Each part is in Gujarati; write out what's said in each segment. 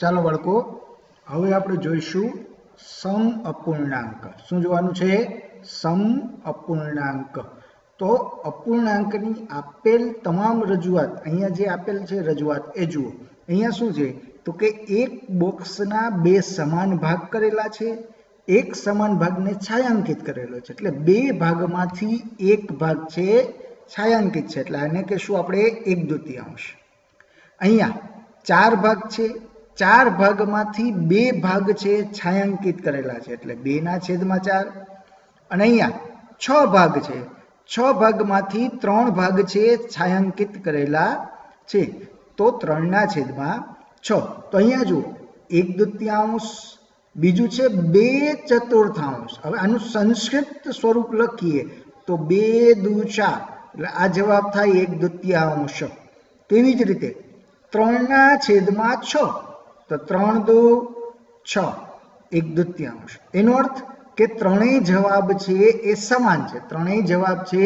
ચાલો બાળકો, હવે આપણે જોઈશું સમ અપૂર્ણાંક. શું જોવાનું છે? સમ અપૂર્ણાંક. તો અપૂર્ણાંકની આપેલ તમામ રજૂઆત, અહીંયા જે આપેલ છે રજૂઆત એ જુઓ. અહીંયા શું છે તો કે એક બોક્સના બે સમાન ભાગ કરેલા છે, એક સમાન ભાગને છાયાંકિત કરેલો છે, એટલે બે ભાગમાંથી એક ભાગ છે છાયાંકિત છે, એટલે આને કહેશું આપણે 1/2. અહીંયા ચાર ભાગ છે, ચાર ભાગમાંથી બે ભાગ છે છાયાંકિત કરેલા છે, એટલે 2/4. અને અહીંયા 6 ભાગ છે, 6 ભાગમાંથી 3 ભાગ છે છાયાંકિત કરેલા છે, તો 3/6. તો અહીંયા જુઓ 1/2, બીજું છે 2/4. હવે આનું સંક્ષિપ્ત સ્વરૂપ લખીએ તો 2×2=4, એટલે આ જવાબ થાય 1/2. તેવી જ રીતે 3/6, તો 3×2=6, 1/2. એનો અર્થ કે ત્રણેય જવાબ છે એ સમાન છે, ત્રણેય જવાબ છે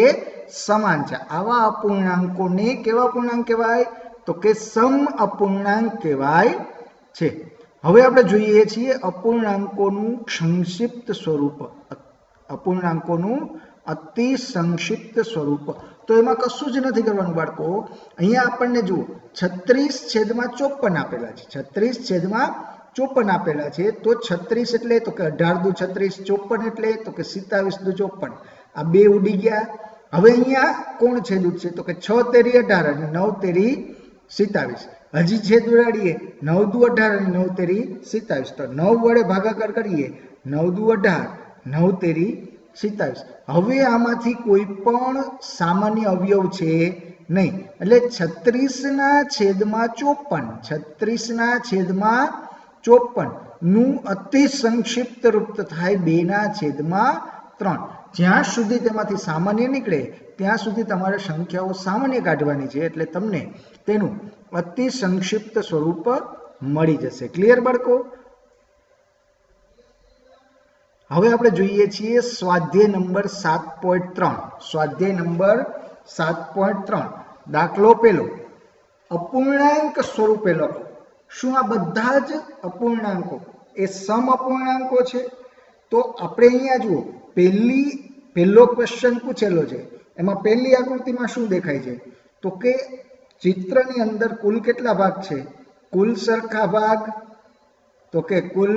સમાન છે. આવા અપૂર્ણાંકોને કેવા અપૂર્ણાંક કહેવાય? તો કે સમ અપૂર્ણાંક કહેવાય છે. હવે આપણે જોઈએ છીએ અપૂર્ણાંકોનું સંક્ષિપ્ત સ્વરૂપ, અપૂર્ણાંકોનું અતિ સંક્ષિપ્ત સ્વરૂપ. તો એમાં કશું જ નથી કરવાનું બાળકો. અહીંયા આપણને જુઓ 36/54 આપેલા છે, 36/54 આપેલા છે. તો 36 એટલે તો કે 18×2=36, 54 એટલે તો કે 27×2=54. આ બે ઉડી ગયા. હવે અહીંયા કોણ છેદું છે? તો કે 6×3=18 અને 9×3=27. હજી છેદ ઉડાડીએ 9×2=18 અને 9×3=27. તો 9 વડે ભાગાકાર કરીએ, 9×2=18, 9×3=27. હવે આમાંથી કોઈ પણ સામાન્ય અવયવ છે નહીં, એટલે 36/54, 36/54 નું અતિ સંક્ષિપ્ત રૂપ થાય 2/3. જ્યાં સુધી તેમાંથી સામાન્ય નીકળે ત્યાં સુધી તમારે સંખ્યાઓ સામાન્ય કાઢવાની છે, એટલે તમને તેનું અતિ સંક્ષિપ્ત સ્વરૂપ મળી જશે. ક્લિયર બાળકો? હવે આપણે જોઈએ છીએ સ્વાધ્યાય નંબર 7.3. સ્વાધ્યાય નંબર 7.3 દાખલો પહેલો, અપૂર્ણાંક સ્વરૂપે લખો. શું આ બધા જ અપૂર્ણાંકો એ સમ અપૂર્ણાંકો છે? તો આપણે અહીંયા જુઓ, પહેલો ક્વેશ્ચન પૂછેલો છે, એમાં પહેલી આકૃતિમાં શું દેખાય છે? તો કે ચિત્રની અંદર કુલ કેટલા ભાગ છે? કુલ સરખા ભાગ, તો કે કુલ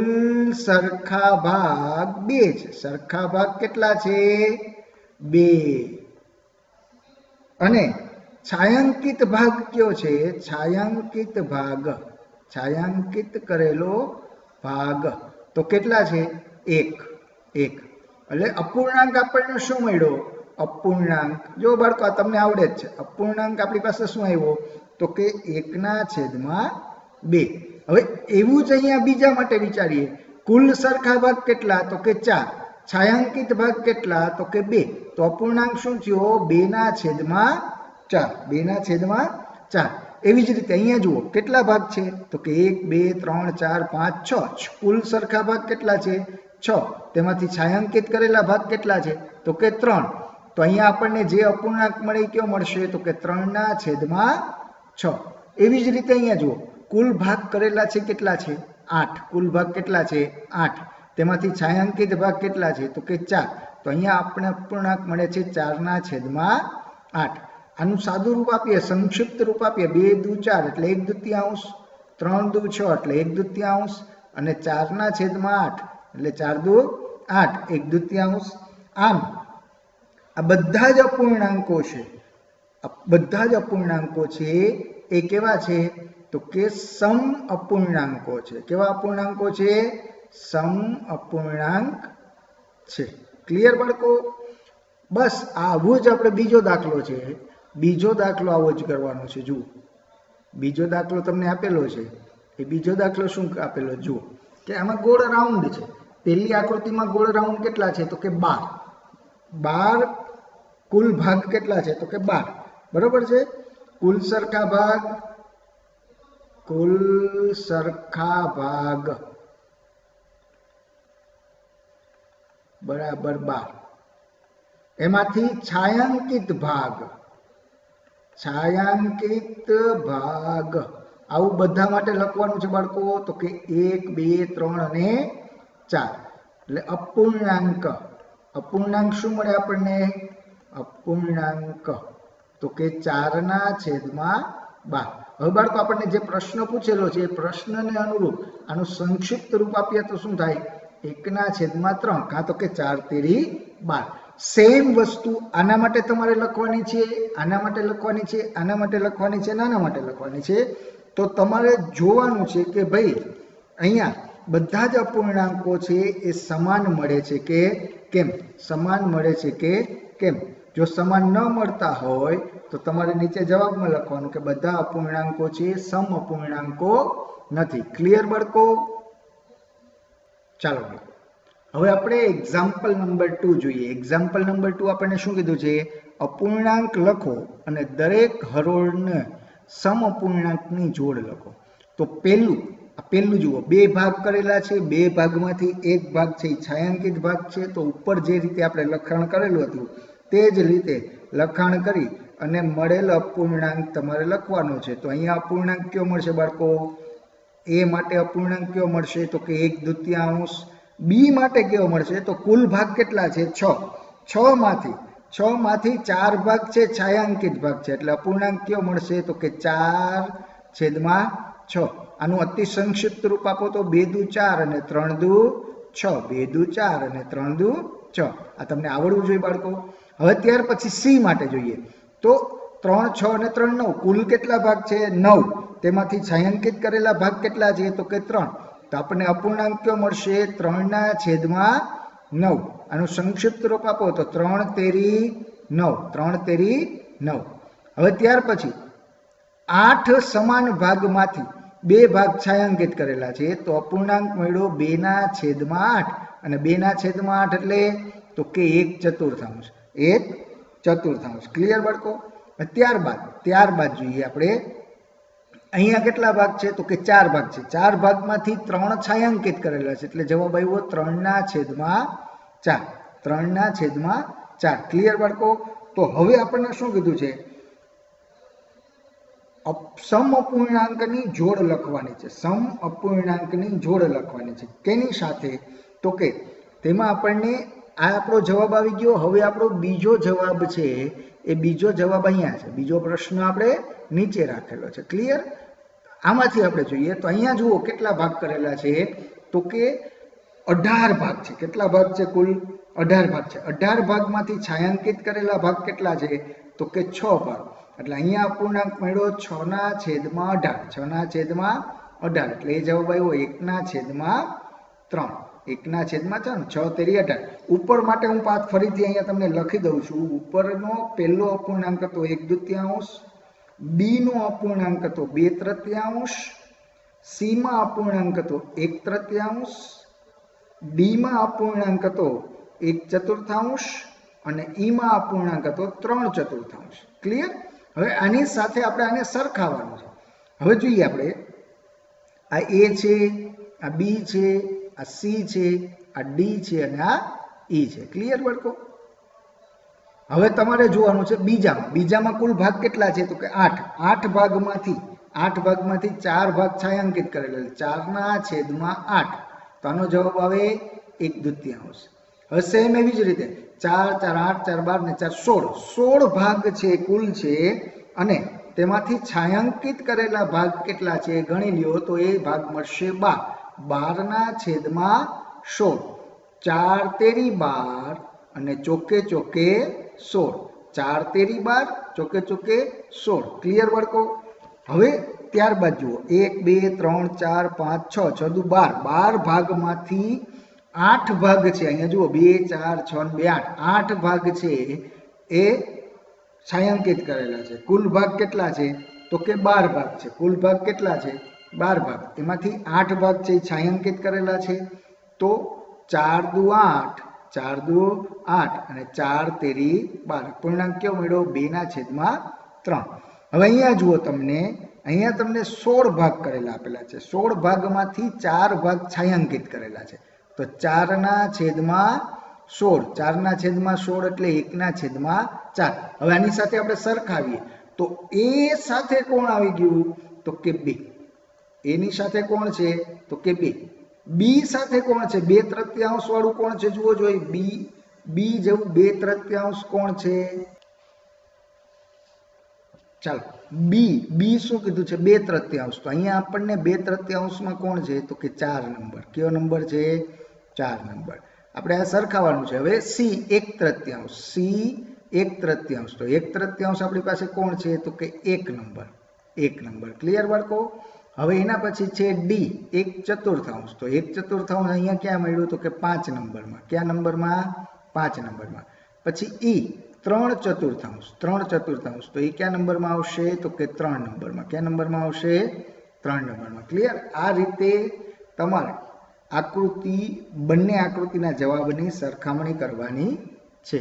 સરખા ભાગ 2 છે. સરખા ભાગ કેટલા છે? 2. અને છાયાંકિત ભાગ કયો છે? છાયાંકિત ભાગ, છાયાંકિત કરેલો ભાગ તો કેટલા છે? 1. એટલે અપૂર્ણાંક આપણને શું મળ્યો? અપૂર્ણાંક. જો બાળકો આ તમને આવડે જ છે. અપૂર્ણાંક આપણી પાસે શું આવ્યો? તો કે 1/2. હવે એવું જ અહીંયા બીજા માટે વિચારીએ. કુલ સરખા ભાગ કેટલા? તો કે 4. છાયાંકિત ભાગ કેટલા? તો કે 2. તો અપૂર્ણાંક શું થયો? 2/4, 2/4. એવી જ રીતે અહીંયા જુઓ કેટલા ભાગ છે? તો કે 1, 2, 3, 4, 5, 6. કુલ સરખા ભાગ કેટલા છે? 6. તેમાંથી છાયાંકિત કરેલા ભાગ કેટલા છે? તો કે 3. તો અહીંયા આપણને જે અપૂર્ણાંક મળે કયો મળશે? તો કે 3/6. એવી જ રીતે અહીંયા જુઓ કુલ ભાગ કરેલા છે કેટલા છે? 8. કુલ ભાગ કેટલા છે? 8. તેમાંથી છાયાંકિત ભાગ કેટલા છે? તો કે 4. તો અહીંયા આપણે અપૂર્ણાંક મળે છે 4/8. આનું સાદું રૂપ આપીએ, સંક્ષિપ્ત રૂપ આપીએ, 2×4 એટલે 1/2, 3×6 એટલે 1/2 અને 4/8 એટલે 4×8, 1/2. આમ આ બધા જ અપૂર્ણાંકો છે, બધા જ અપૂર્ણાંકો છે એ કેવા છે? તો કે સમ અપૂર્ણાંકો છે. કેવા અપૂર્ણાંકો છે? સમ અપૂર્ણાંક છે. ક્લિયર બાળકો? બસ આવું જ આપણે બીજો દાખલો છે, બીજો દાખલો આવો જ કરવાનો છે. જુઓ બીજો દાખલો તમને આપેલો છે, એ બીજો દાખલો શું આપેલો જુઓ કે આમાં ગોળ રાઉન્ડ છે. પહેલી આકૃતિમાં ગોળ રાઉન્ડ કેટલા છે? તો કે 12. કુલ ભાગ કેટલા છે? તો કે 12. બરોબર છે? કુલ સરખા ભાગ, કુલ સરખા ભાગ બરાબર 12. એમાંથી છાયાંકિત ભાગ, છાયાંકિત ભાગ આવું બધા માટે લખવાનું છે બાળકો, તો કે 1 2 3 અને 4 એટલે અપૂર્ણાંક. અપૂર્ણાંક શું મળે આપણને? અપૂર્ણાંક તો કે 4/12. હવે બાળકો આપણને જે પ્રશ્ન પૂછેલો છે એ પ્રશ્નને અનુરૂપ આનું સંક્ષિપ્ત રૂપ આપીએ તો શું થાય? 1/3 કાં તો કે 4×13=12. સેમ વસ્તુ આના માટે તમારે લખવાની છે, આના માટે લખવાની છે, આના માટે લખવાની છે, આના માટે લખવાની છે. તો તમારે જોવાનું છે કે ભાઈ અહીંયા બધા જ અપૂર્ણાંકો છે એ સમાન મળે છે કે કેમ? સમાન મળે છે કે કેમ? જો સમાન ન મળતા હોય તો તમારે નીચે જવાબમાં લખવાનું કે બધા અપૂર્ણાંકો છે સમઅપૂર્ણાંકો નથી. ક્લિયર બાળકો? ચાલો હવે આપણે એક્ઝામ્પલ નંબર 2 જોઈએ. એક્ઝામ્પલ નંબર 2 આપણને શું કીધું છે? અપૂર્ણાંક લખો અને દરેક હરોળને સમઅપૂર્ણાંકની જોડ લખો. તો પહેલું જુઓ, 2 ભાગ કરેલા છે. 2 ભાગમાંથી એક ભાગ છે એ છાयांકિત ભાગ છે. તો ઉપર જે રીતે આપણે લખાણ કરેલું હતું તે જ રીતે લખાણ કરી અને મળેલ અપૂર્ણાંક તમારે લખવાનો છે. તો અહીંયા અપૂર્ણાંક કયો મળશે બાળકો? એ માટે અપૂર્ણાંક કયો મળશે? તો કે 1/2. બી માટે કેવો મળશે? તો કુલ ભાગ કેટલા છે? 6 માંથી 4 ભાગ છે છાयांકિત ભાગ છે. એટલે અપૂર્ણાંક કયો મળશે? તો કે 4/6. આનું અતિ સંક્ષિપ્ત રૂપ આપો તો 2×4 અને 3×6. 2×4 અને 3×6. આ તમને આવડવું જોઈએ બાળકો. હવે ત્યાર પછી સી માટે જોઈએ. તો 3, 6 અને 3 9 કુલ કેટલા ભાગ છે? 9. તેમાંથી છાयांકિત કરેલા ભાગ કેટલા છે? તો કે 3. તો આપણને અપૂર્ણાંક કયો મળશે? 3/9. આનું સંક્ષિપ્ત રૂપ આપો તો 3×13=9. 3×13=9. હવે ત્યાર પછી 8 સમાન ભાગમાંથી 2 ભાગ છાयांકિત કરેલા છે. તો અપૂર્ણાંક મળ્યો 2/8. અને 2/8 એટલે તો કે 1/4. 1/4. ક્લિયર બાળકો? ત્યારબાદ જોઈએ આપણે અહીંયા કેટલા ભાગ છે? તો કે 4 ભાગ છે. 4 ભાગમાંથી 3 છાयांકિત કરેલા છે. એટલે જવાબ આવ્યો 3/4. 3/4. ક્લિયર બાળકો? તો હવે આપણને શું કીધું છે? સમઅપૂર્ણાંકની જોડ લખવાની છે. સમઅપૂર્ણાંકની જોડ લખવાની છે. કેની સાથે? તો કે તેમાં આપણને આ આપણો જવાબ આવી ગયો. હવે આપણો બીજો જવાબ છે એ બીજો જવાબ અહીંયા છે. બીજો પ્રશ્ન આપણે નીચે રાખેલો છે. ક્લિયર? આમાંથી આપણે જોઈએ તો અહીંયા જુઓ કેટલા ભાગ કરેલા છે? તો કે 18 ભાગ છે. કેટલા ભાગ છે? કુલ 18 ભાગ છે. 18 ભાગમાંથી છાयांકિત કરેલા ભાગ કેટલા છે? તો કે 6 ભાગ. એટલે અહીંયા અપૂર્ણાંક મળ્યો 6/18. 6/18 એટલે એ જવાબ આવ્યો 1/3. 1/3. 6×13=18. ઉપર માટે હું પાછ ફરીથી અહીંયા તમને લખી દઉં છું. ઉપરનો પહેલો અપૂર્ણાંક હતો 1/2. બી નો અપૂર્ણાંક હતો 2/3. સી માં અપૂર્ણાંક હતો 1/3. ડી માં અપૂર્ણાંક હતો 1/4 અને ઈ માં અપૂર્ણાંક હતો 3/4. ક્લિયર? હવે આની સાથે આપણે આને સરખાવવાનું છે. હવે જોઈએ આપણે આ એ છે, આ બી છે, આ સી છે, આ ડી છે અને આ ઈ છે. ક્લિયર બાળકો? હવે તમારે જોવાનું છે બીજામાં કુલ ભાગ કેટલા છે? તો કે 8. 8 ભાગમાંથી 4 ભાગ છાयांકિત કરેલા 4/8. તો આનો જવાબ આવે 1/2. હવે સેમ એવી જ રીતે 4, 4, 8, 4, 12 ને 4, 16 ભાગ છે કુલ છે. અને તેમાંથી છાयांકિત કરેલા ભાગ કેટલા છે ગણી લ્યો તો એ ભાગ મળશે 12. 12/16. 4×13=12 અને ચોકે 16. 4×13=12 ચોકે 16. ક્લિયર બાળકો? હવે ત્યારબાદ જુઓ 1, 2, 3, 4, 5, 6, 6 દુ 12. 12 ભાગમાંથી 8 ભાગ છે. અહીંયા જુઓ 2, 4, 6 અને 2 8 ભાગ છે એ છાयांકિત કરેલા છે. કુલ ભાગ કેટલા છે? તો કે 12 ભાગ છે. કુલ ભાગ કેટલા છે? 12 ભાગ. એમાંથી 8 ભાગ છે એ છાयांકિત કરેલા છે. તો 4 દુ 8, 4 દુ 8 અને 4×13=12. પૂર્ણાંક કેવો મળ્યો? 2/3. હવે અહીંયા જુઓ અહીંયા તમને 16 ભાગ કરેલા આપેલા છે. 16 ભાગમાંથી 4 ભાગ છાयांકિત કરેલા છે. તો 4/16. 4/16 એટલે 1/4. હવે આની સાથે આપણે સરખાવીએ તો એ સાથે કોણ આવી ગયું? તો કે 2. એની સાથે કોણ છે તો કે 2. બી સાથે કોણ છે 2/3 વાળું કોણ છે જુઓ જોઈએ. બી જેવું 2/3 કોણ છે? ચાલો બી શું કીધું છે 2/3. તો અહીંયા આપણને 2/3 માં કોણ છે તો કે 4 નંબર. કયો નંબર છે? 4 નંબર. આપણે આ સરખાવવાનું છે. હવે સી 1/3. સી 1/3. તો 1/3 આપણી પાસે કોણ છે તો કે 1 નંબર. 1 નંબર. ક્લિયર બાળકો? હવે એના પછી છે ડી 1/4. તો 1/4 અહીંયા ક્યાં મળ્યું તો કે 5 નંબરમાં. કયા નંબરમાં? 5 નંબરમાં. પછી ઈ 3/4. 3/4. તો એ કયા નંબરમાં આવશે તો કે 3 નંબરમાં. કયા નંબરમાં આવશે? 3 નંબરમાં. ક્લિયર? આ રીતે તમારે આકૃતિ બંને આકૃતિના જવાબની સરખામણી કરવાની છે.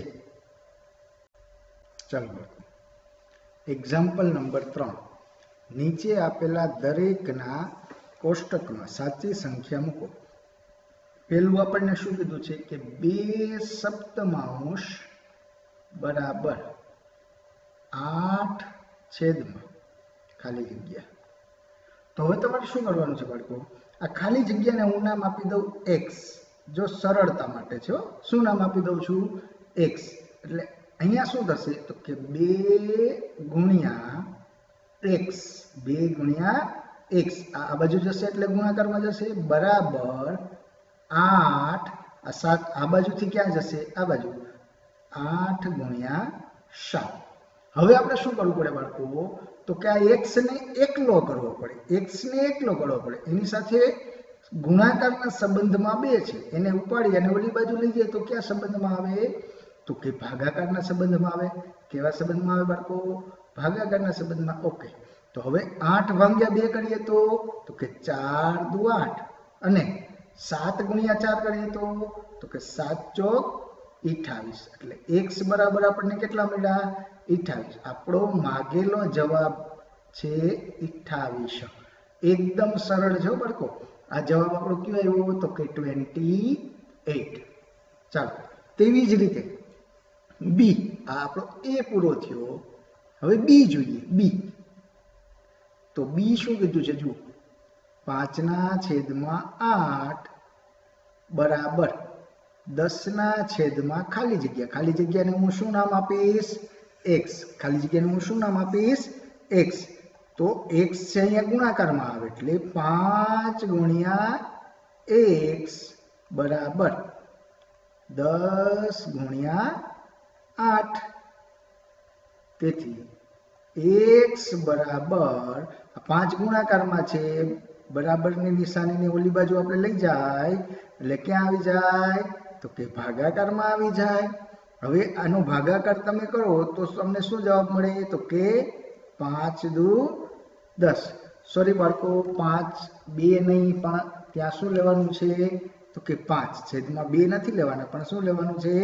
ચાલો એક્ઝામ્પલ નંબર 3. નીચે આપેલા દરેકના કોષ્ટકમાં સાચી સંખ્યા મૂકો. પહેલું આપણને શું કીધું છે કે 2/7 બરાબર 8 ખાલી જગ્યા. તો હવે તમારે શું કરવાનું છે બાળકો? આ ખાલી જગ્યાને હું નામ આપી દઉં x. જો સરળતા માટે છે. શું નામ આપી દઉં છું? x. એટલે અહીંયા શું થશે તો કે 2 ગુણ્યા x. 2 ગુણ્યા x. આ બાજુ જશે એટલે ગુણાકારમાં જશે બરાબર 8. આ 7 આ બાજુથી ક્યાં જશે? આ બાજુ 8 ગુણ્યા 7. હવે આપણે શું કરવું પડે બાળકો? તો કે આ x ને એકલો કરવો પડે. x ને એકલો કરવો પડે. એની સાથે ગુણાકારના સંબંધમાં 2 છે. એને ઉપાડી અને ઓલી બાજુ લઈ જઈએ તો કયા સંબંધમાં આવે? તો કે ભાગાકારના સંબંધમાં આવે. કેવા સંબંધમાં આવે બાળકો? ભાગાકારના સંબંધમાં. ઓકે. તો હવે 8 ભાગ્યા 2 કરીએ તો કે 4 દુ 8 અને 7 ગુણ્યા 4 કરીએ તો કે 7 ચોક 28. એટલે x બરાબર આપણને કેટલા મળ્યા? 28. આપણો માગેલો જવાબ છે 28. એકદમ સરળ છે બાળકો. આ જવાબ આપણો કયો આવ્યો તો કે 28. ચાલો તેવી જ રીતે બી. આ આપણો એ પૂરો થયો. હવે બી જોઈએ. બી તો બી શું કીધું છે જુઓ 5/8 બરાબર 10/, ખાલી જગ્યા. ખાલી જગ્યાને હું શું નામ આપીશ? x. ખાલી જગ્યાને હું શું નામ આપીશ? x. તો x છે અહીંયા ગુણાકારમાં આવે એટલે 5 ગુણ્યા x બરાબર 10 ગુણ્યા 8. તેથી x બરાબર 5 ગુણાકારમાં છે. બરાબરની નિશાનીની ઓલી બાજુ આપણે લઈ જાય એટલે ક્યાં આવી જાય તો કે ભાગાકારમાં આવી જાય. હવે આનો ભાગાકાર તમે કરો તો તમને શું જવાબ મળે તો કે 5 દુ 10. સોરી બાળકો 5 2 નહીં પણ ત્યાં શું લેવાનું છે તો કે 5. છેદમાં 2 નથી લેવાના પણ શું લેવાનું છે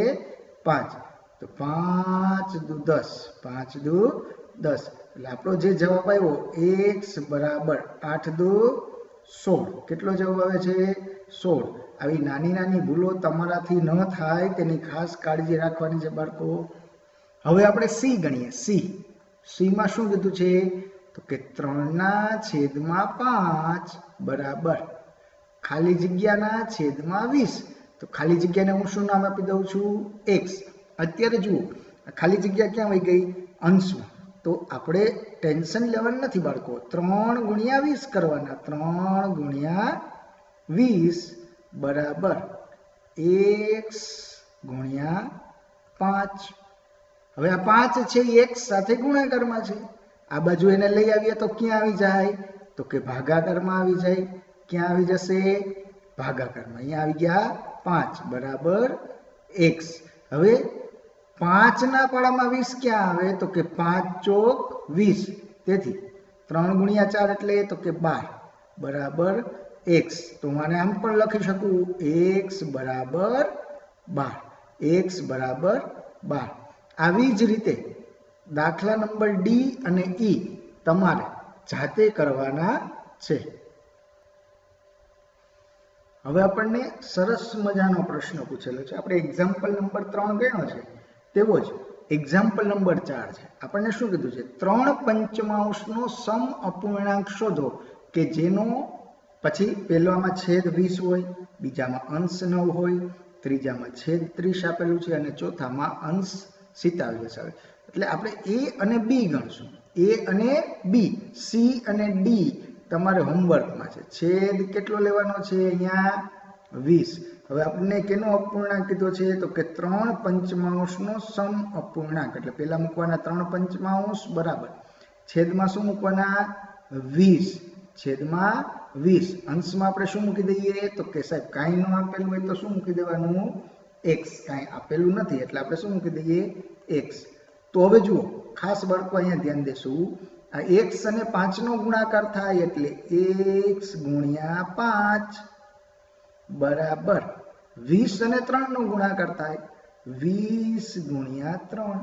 5. તો 5 દુ 10. 5 દુ 10. એટલે આપણો જે જવાબ આવ્યો x બરાબર 8 દુ 16. કેટલો જવાબ આવે છે 16. આવી નાની નાની ભૂલો તમારાથી ન થાય તેની ખાસ કાળજી રાખવાની છે બાળકો. હવે આપણે સી ગણીએ. સી માં શું કીધું છે તો કે 3/5 બરાબર ખાલી જગ્યાના છેદમાં 20. તો ખાલી જગ્યાને હું શું નામ આપી દઉં છું x. અત્યારે જુઓ ખાલી જગ્યા ક્યાં વહી ગઈ? અંશમાં. તો આપણે ટેન્શન લેવાનું નથી બાળકો. 3 ગુણ્યા 20 કરવાના. 3 ગુણ્યા 20 બરાબર x ગુણ્યા 5. હવે આ 5 છે એ x સાથે ગુણાકારમાં છે. આ બાજુ એને લઈ આવીએ તો ક્યાં આવી જાય તો કે ભાગાકારમાં આવી જાય. ક્યાં આવી જશે? ભાગાકારમાં. અહીંયા આવી ગયા 5 બરાબર x. હવે 5 ના પાડામાં 20 ક્યાં આવે તો કે 5 ચોક 20. તેથી 3 ગુણ્યા 4 એટલે તો કે 12 બરાબર x. તો હું આને આમ પણ લખી શકું x બરાબર 12. x બરાબર 12. આવી જ રીતે દાખલા નંબર ડી અને ઈ તમારે જાતે કરવાના છે. હવે આપણને સરસ મજાનો પ્રશ્ન પૂછેલો છે. આપણે એક્ઝામ્પલ નંબર 3 ગણ્યો છે તેવો જ એક્ઝામ્પલ નંબર 4 છે. આપણને શું કીધું છે 3/5 નો સમ અપૂર્ણાંક શોધો કે જેનો પછી પહેલામાં છેદ 20 હોય, બીજામાં અંશ 9 હોય, ત્રીજામાં છેદ 30 આપેલું છે અને ચોથામાં અંશ 47 આવે. એટલે આપણે એ અને બી ગણશું. એ અને બી, સી અને ડી તમારે હોમવર્કમાં છે. છેદ કેટલો લેવાનો છે અહીંયા 20. હવે આપણને કેનો અપૂર્ણાંક કીધો છે તો કે 3/5 નો સમ અપૂર્ણાંક. એટલે પહેલા મૂકવાના 3/5 બરાબર છેદમાં શું મૂકવાના 20, છેદમાં 20. અંશમાં આપણે શું મૂકી દઈએ તો કે સાહેબ કાંઈ ન આપેલું હોય તો શું મૂકી દેવાનું x. કાંઈ આપેલું નથી એટલે આપણે શું મૂકી દઈએ x. તો હવે જુઓ ખાસ બાળકો અહીંયા ધ્યાન દેશું. આ x અને 5 નો ગુણાકાર થાય એટલે x ગુણ્યા 5 બરાબર 20 અને 3 નો ગુણાકાર થાય 20 ગુણ્યા 3.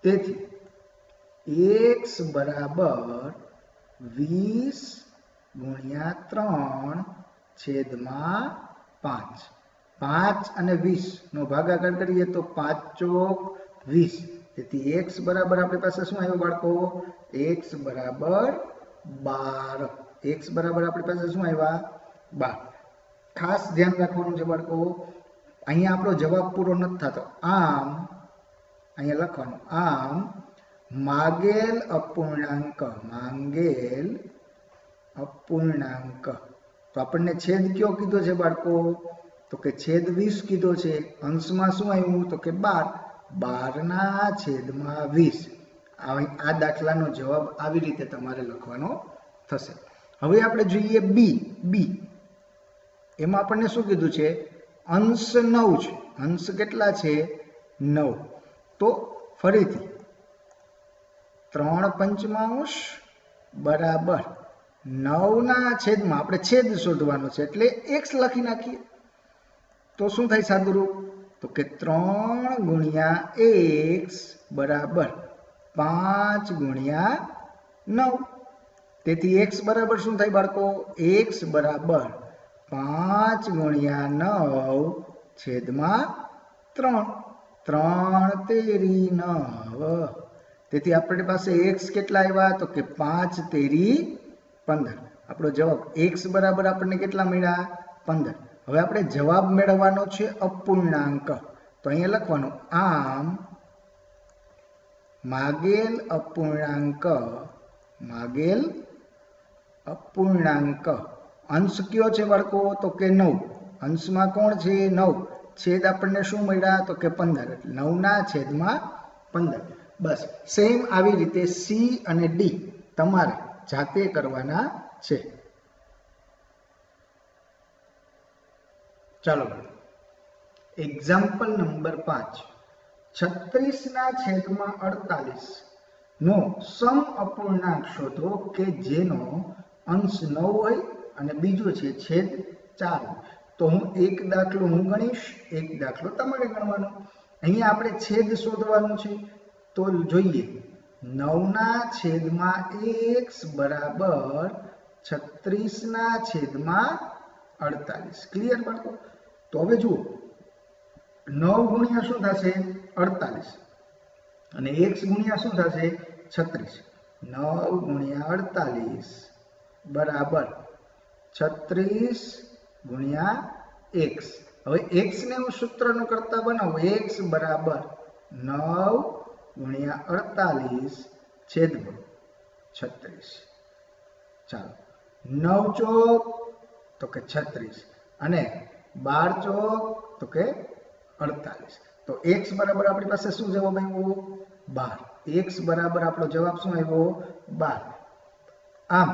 તેથી x બરાબર 20 ગુણ્યા 3 છેદમાં 5. 5 અને 20 નો ભાગાકાર કરીએ તો 5 ચોક 20. તેથી x બરાબર આપણી પાસે શું આવ્યો બાળકો x બરાબર 12. x બરાબર આપણી પાસે શું આવ્યા 12. ખાસ ધ્યાન રાખવાનું છે બાળકો, અહીંયા આપણો જવાબ પૂરો નથી થતો. આમ અહીંયા લખવાનું આમ માંગેલ અપૂર્ણાંક. તો આપણને છેદ કયો કીધો છે બાળકો તો કે છેદ 20 કીધો છે. અંશમાં શું આવ્યું તો કે 12. 12 ના છેદમાં 20. આ દાખલાનો જવાબ આવી રીતે તમારે લખવાનો થશે. હવે આપણે જોઈએ બી. એમાં આપણને શું કીધું છે અંશ 9 છે. અંશ કેટલા છે 9. તો ફરીથી 3/5 બરાબર 9 ના છેદમાં આપણે છેદ શોધવાનો છે એટલે x લખી નાખીએ. તો શું થાય સાદુરૂપ તો કે 3 ગુણ્યા x બરાબર 5 ગુણ્યા 9. તેથી x બરાબર શું થાય બાળકો x બરાબર 5 ગુણ્યા 9 છેદમાં 3. 3 તેરી 9. તેથી આપણી પાસે x કેટલા આવ્યા તો કે 5 તેરી 15. આપણો જવાબ x બરાબર આપણને કેટલા મળ્યા 15. હવે આપણે જવાબ મેળવવાનો છે અપૂર્ણાંક. તો અહીંયા લખવાનું આમ માંગેલ અપૂર્ણાંક અંશ કયો છે બાળકો તો કે 9. અંશમાં કોણ છે 9. છેદ આપણને શું મળ્યા તો કે 15. એટલે 9 ના છેદમાં 15. બસ સેમ આવી રીતે સી અને ડી તમારે જાતે કરવાના છે. ચાલો એક્ઝામ્પલ નંબર 5. 36 ના છેદમાં 48 નો સમ અપૂર્ણાંક શોધો કે જેનો અંશ 9 હોય અને બીજો છે છેદ 4. તો હું એક દાખલો ગણીશ, એક દાખલો તમારે ગણવાનો. અહીંયા આપણે છેદ શોધવાનું છે. તો જોઈએ 9 ના છેદમાં x બરાબર 36 ના છેદમાં 48. ક્લિયર બાળકો? તો હવે જુઓ 9 ગુણ્યા શું થશે 48 અને x ગુણ્યા શું થશે 36. 9 ગુણ્યા 48 બરાબર 36 ગુણ્યા x. હવે x ને હું સૂત્રનું કરતા બનાવું. x બરાબર 9 ગુણ્યા 48 છેદમાં 36. ચાલો 9 ચોક તો કે 36 અને 12 ચોક તો કે 48. તો x બરાબર આપણી પાસે શું જવાબ આવ્યો 12. x બરાબર આપણો જવાબ શું આવ્યો 12. આમ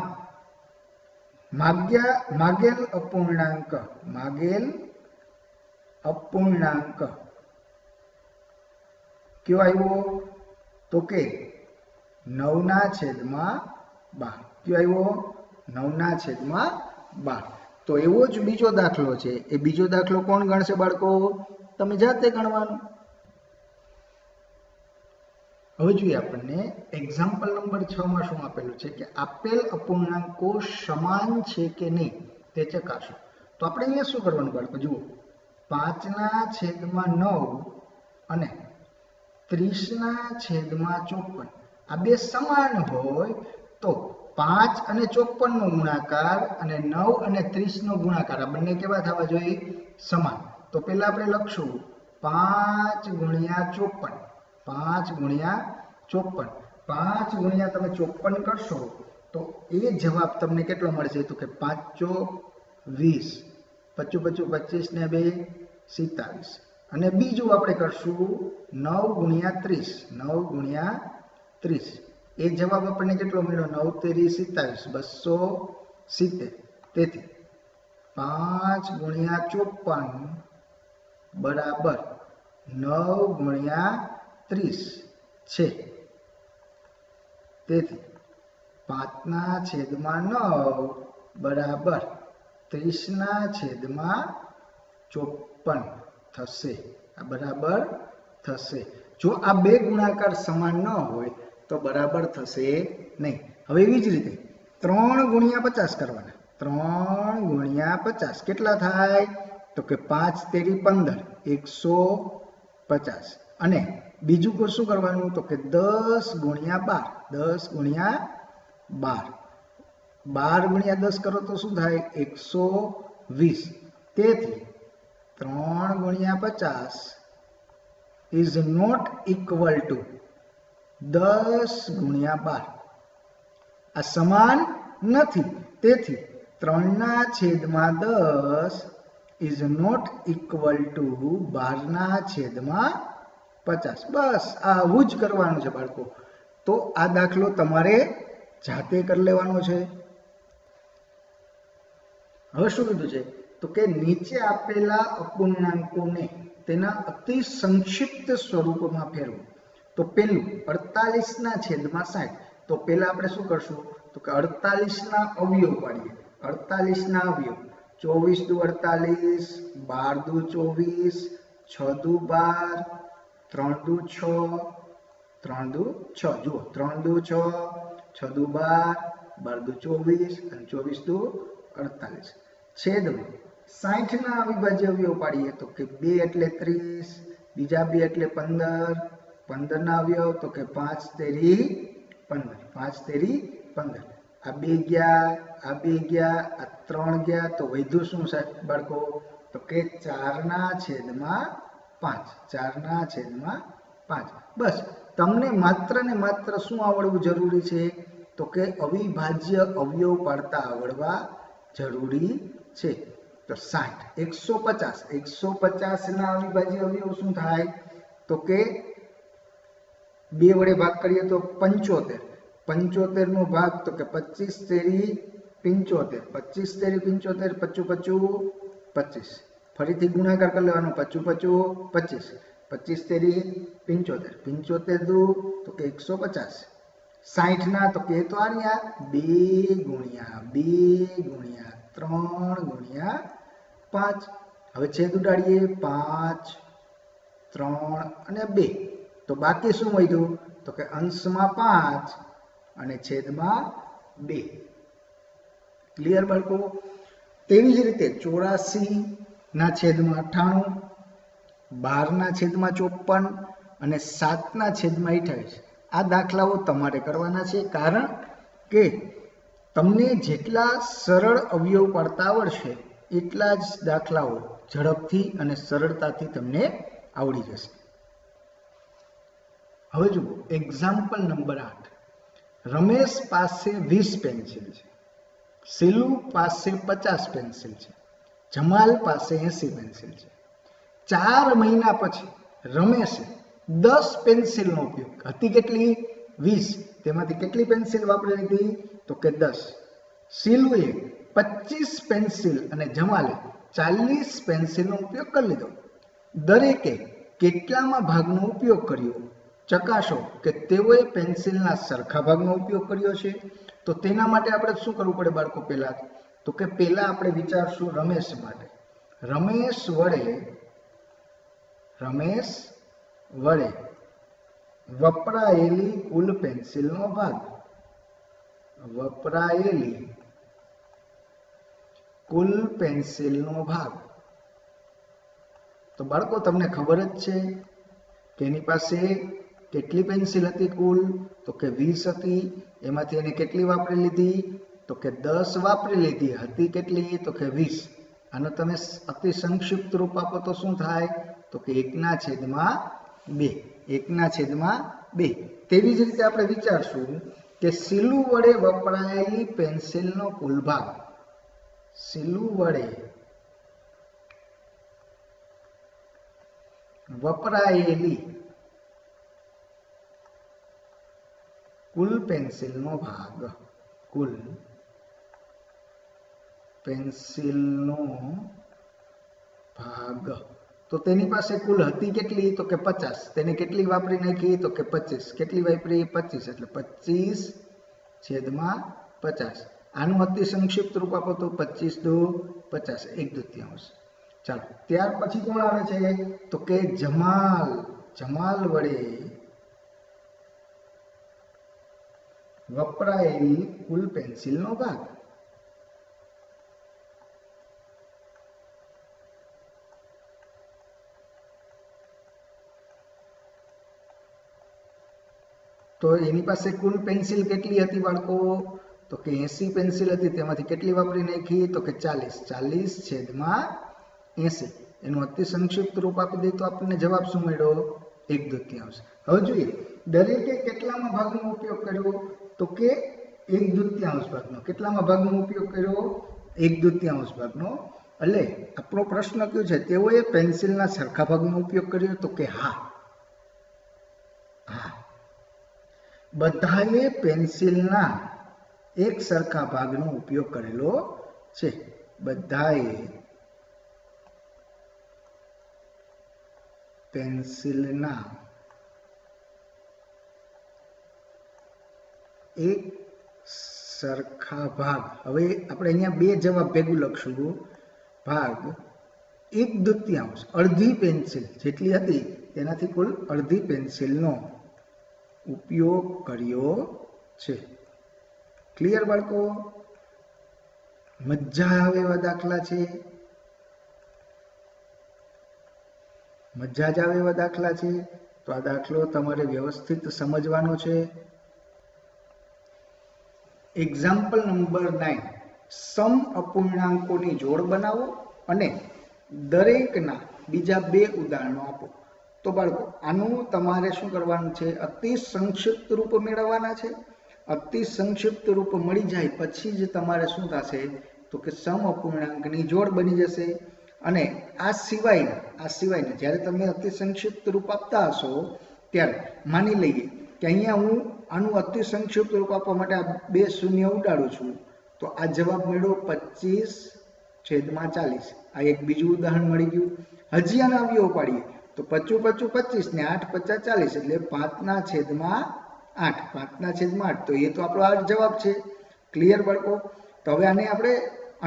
માંગેલ અપૂર્ણાંક કયો આવ્યો તો કે 9 ના છેદમાં 12. કયો આવ્યો 9 ના છેદમાં 12. તો એવો જ બીજો દાખલો છે. એ બીજો દાખલો કોણ ગણશે બાળકો? તમે જાતે ગણવાનું. હવે જોઈએ આપણને એક્ઝામ્પલ નંબર 6 માં શું આપેલું છે કે આપેલ અપૂર્ણાંકો સમાન છે કે નહીં તે ચકાસો. તો આપણે અહીંયા શું કરવાનું બાળકો જુઓ 5 ના છેદમાં 9 અને 30 ના છેદમાં 54 આ બે સમાન હોય તો 5 અને 54 નો ગુણાકાર અને 9 અને 30 નો ગુણાકાર આ બંને કેવા થવા જોઈએ? સમાન. તો પહેલા આપણે લખશું 5 ગુણ્યા 54. 5 ગુણ્યા 54. 5 ગુણ્યા તમે 54 કરશો તો એ જવાબ તમને કેટલો મળશે? તો કે 5 ચોક 20, 25 25 ને 2 27. અને બીજું આપણે કરશું 9 ગુણ્યા 30. 9 ગુણ્યા 30. એ જવાબ આપણને કેટલો મળ્યો? 9 તેરી 27, 270. તેથી 5 ગુણ્યા 54 બરાબર 9 ગુણ્યા 30 છે. તેથી 5 ના છેદમાં 9 બરાબર 30 ના છેદમાં 54 થશે. આ બરાબર થશે. જો આ બે ગુણાકાર સમાન ન હોય તો બરાબર થશે નહીં. હવે એવી જ રીતે 3 ગુણ્યા 50 કરવાના. 3 ગુણ્યા 50 કેટલા થાય? તો કે 5 તેરી 15, 150. અને બીજું શું કરવાનું? તો કે 10 ગુણ્યા 12. 10 ગુણ્યા 12. 12 ગુણ્યા 10 કરો તો શું થાય? 120. તેથી 3 ગુણ્યા 50 is not equal to 10 ગુણ્યા 12. આ સમાન નથી. તેથી 3 ના છેદમાં 10 is not equal to 12 ના છેદમાં 50. બસ આવું જ કરવાનું છે બાળકો. તો આ દાખલો તમારે જાતે કરી લેવાનો છે. હવે શું કીધું છે? તો કે નીચે આપેલા અપૂર્ણાંકોને તેના અતિ સંક્ષિપ્ત સ્વરૂપમાં ફેરવો. તો પેલું 48 ના છેદમાં 60. તો પહેલા આપણે શું કરશું? તો કે 48 ના અવયવ પાડીએ. 48 ના અવયવ 24 દુ 48, 12 દુ 24, 6 દુ 12, 3 દુ 6, 3 દુ 6. જુઓ 3 દુ 6, 6 દુ 12, 12 દુ 24 અને 24 દુ 48. છેદમાં 60 ના અવિભાજ્ય અવયવ પાડીએ. તો કે 2 એટલે 30, બીજા 2 એટલે 15, 15 ના અવયવ તો કે 5 તેરી 15, 5 તેરી 15. આ 2 ગયા, આ 2 ગયા, આ 3 ગયા, તો વધ્યું શું સાહેબ બાળકો? તો કે 4 ના છેદમાં 5. 4 ના છેદમાં 5. બસ તમને માત્ર ને માત્ર શું આવડવું જરૂરી છે? તો કે અવિભાજ્ય અવયવ પાડતા આવડવા જરૂરી છે. તો 60, 150. 150 ના અવિભાજ્ય અવયવ શું થાય? તો કે 2 વડે ભાગ કરીએ તો 75. 75 નો ભાગ તો કે 25 તેરી 75. 25 તેરી 75, 25 25. ફરીથી ગુણાકાર કરી લેવાનો. 25 25, 25 તેરી 75, 75 દુ તો કે 150. 60 ના તો કે તો આર્યા 2 ગુણ્યા 2 ગુણ્યા 3 ગુણ્યા 5. હવે છેદ ઉડાડીએ. 5, 3 અને 2. તો બાકી શું વધ્યું? તો કે અંશમાં 5 અને છેદમાં 2. ક્લિયર બાળકો? તેવી જ રીતે 84 ના છેદમાં 98, 12 ના છેદમાં 54 અને 7 ના છેદમાં 28. આ દાખલાઓ તમારે કરવાના છે. કારણ કે તમને જેટલા સરળ અવયવ પાડતા આવડશે એટલા જ દાખલાઓ ઝડપથી અને સરળતાથી તમને આવડી જશે. હવે જુઓ એક્ઝામ્પલ નંબર 8. રમેશ પાસે 20 પેન્સિલ છે. શીલુ પાસે 50 પેન્સિલ છે. જમાલ પાસે 80 પેન્સિલ છે. 4 મહિના પછી રમેશે 10 પેન્સિલનો ઉપયોગ. હતી કેટલી? 20. તેમાંથી કેટલી પેન્સિલ વાપરી લીધી? તો કે 10. શીલુએ 25 પેન્સિલ અને જમાલે 40 પેન્સિલનો ઉપયોગ કરી લીધો. દરેકે કેટલામાં ભાગનો ઉપયોગ કર્યો? ચકાસો કે તેઓએ પેન્સિલના સરખા ભાગનો ઉપયોગ કર્યો છે. તો તેના માટે આપણે શું કરવું પડે બાળકો? પહેલા તો કે પહેલા આપણે વિચારશું રમેશ માટે. રમેશ વડે વપરાયેલી કુલ પેન્સિલનો ભાગ. વપરાયેલી કુલ પેન્સિલનો ભાગ. તો બાળકો તમને ખબર જ છે કે એની પાસે કેટલી પેન્સિલ હતી કુલ? તો કે 20 હતી. એમાંથી એને કેટલી વાપરી લીધી? તો કે 10 વાપરી લીધી. હતી કેટલી? તો કે 20. આનો તમે અતિ સંક્ષિપ્ત રૂપ આપો તો શું થાય? તો કે 1/2. 1/2. તેવી જ રીતે આપણે વિચારશું કે સીલું વડે વપરાયેલી પેન્સિલનો કુલ ભાગ. સીલું વડે વપરાયેલી કુલ પેન્સિલનો ભાગ. કુલ પેન્સિલનો ભાગ. તો તેની પાસે કુલ હતી કેટલી? તો કે 50. તેને કેટલી વાપરી નાખી? તો કે 25. કેટલી વાપરી? 25. એટલે 25/50. આનું અતિ સંક્ષિપ્ત રૂપ આપો તો 25×2 = 1/2. ચાલો, ત્યાર પછી કોણ આવે છે? તો કે જમાલ. જમાલ વડે વપરાયેલી કુલ પેન્સિલનો ભાગ. તો એની પાસે કુલ પેન્સિલ કેટલી હતી બાળકો? તો કે 80 પેન્સિલ હતી. તેમાંથી કેટલી વાપરી નાખી? તો કે 40. 40/80. એનું અતિ સંક્ષિપ્ત રૂપ આપી દઈએ તો આપણને જવાબ શું મળ્યો? 1/2. હવે જોઈએ દરેકે કેટલામાં ભાગનો ઉપયોગ કર્યો? તો કે 1/2 ભાગનો. કેટલામાં ભાગનો ઉપયોગ કર્યો? 1/2 ભાગનો. એટલે આપણો પ્રશ્ન કયો છે? તેઓએ પેન્સિલના સરખા ભાગનો ઉપયોગ કર્યો? તો કે હા. બધાએ પેન્સિલના એક સરખા ભાગનો ઉપયોગ કરેલો છે. બધાએ પેન્સિલના એક સરખા ભાગ. હવે આપણે અહીંયા બે જવાબ ભેગું લખશું. ભાગ 1/2. અડધી પેન્સિલ જેટલી હતી તેનાથી કુલ અડધી પેન્સિલનો ઉપયોગ કર્યો છે. ક્લિયર બાળકો? મજા આવે એવા દાખલા છે. મજા જ આવે એવા દાખલા છે. તો આ દાખલો તમારે વ્યવસ્થિત સમજવાનો છે. Example number 9. સમ અપૂર્ણાંકોની જોડ બનાવો અને દરેકના બીજા 2 ઉદાહરણો આપો. તો બાળકો આનું તમારે શું કરવાનું છે? અતિ સંક્ષિપ્ત રૂપ મેળવવાના છે. અતિ સંક્ષિપ્ત રૂપ મળી જાય પછી જ તમારે શું થશે? તો કે સમ અપૂર્ણાંકની જોડ બની જશે. અને આ સિવાયના જ્યારે તમે અતિ સંક્ષિપ્ત રૂપ આપતા હશો ત્યારે માની લઈએ કે અહીંયા હું આનું અતિ સંક્ષિપ્ત રૂપ આપવા માટે આ 2 શૂન્ય ઉડાડું છું. તો આ જવાબ મળ્યો 25/40. આ એક બીજું ઉદાહરણ મળી ગયું. હજી આના અવયવો પાડીએ તો 25 × 25 ને 8 × 50 = 5/8. 5/8. તો એ તો આપણો આ જવાબ છે. ક્લિયર બાળકો? તો હવે આને આપણે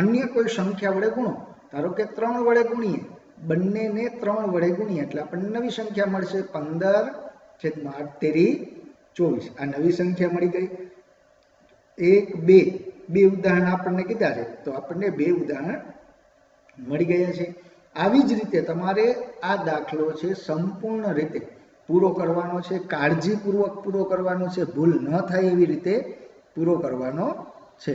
અન્ય કોઈ સંખ્યા વડે ગુણો. ધારો કે 3 વડે ગુણીએ. બંનેને 3 વડે ગુણીએ એટલે આપણને નવી સંખ્યા મળશે. 15/8 = 24. આ નવી સંખ્યા મળી ગઈ. 1 2 ઉદાહરણ આપણને કીધા છે તો આપણને 2 ઉદાહરણ મળી ગયા છે. આવી જ રીતે તમારે આ દાખલો છે સંપૂર્ણ રીતે પૂરો કરવાનો છે. કાળજીપૂર્વક પૂરો કરવાનો છે. ભૂલ ન થાય એવી રીતે પૂરો કરવાનો છે.